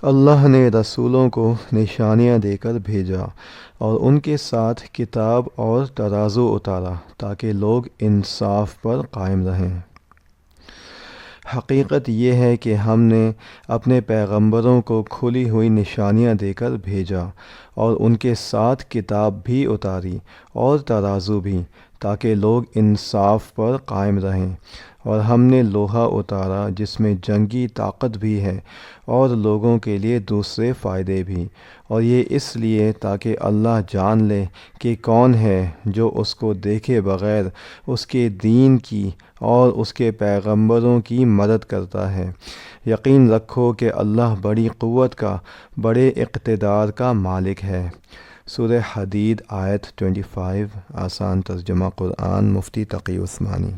اللہ نے رسولوں کو نشانیاں دے کر بھیجا اور ان کے ساتھ کتاب اور ترازو اتارا تاکہ لوگ انصاف پر قائم رہیں۔ حقیقت یہ ہے کہ ہم نے اپنے پیغمبروں کو کھلی ہوئی نشانیاں دے کر بھیجا اور ان کے ساتھ کتاب بھی اتاری اور ترازو بھی تاکہ لوگ انصاف پر قائم رہیں، اور ہم نے لوہا اتارا جس میں جنگی طاقت بھی ہے اور لوگوں کے لیے دوسرے فائدے بھی، اور یہ اس لیے تاکہ اللہ جان لے کہ کون ہے جو اس کو دیکھے بغیر اس کے دین کی اور اس کے پیغمبروں کی مدد کرتا ہے۔ یقین رکھو کہ اللہ بڑی قوت کا، بڑے اقتدار کا مالک ہے۔ سورہ حدید آیت 25، آسان ترجمہ قرآن، مفتی تقی عثمانی۔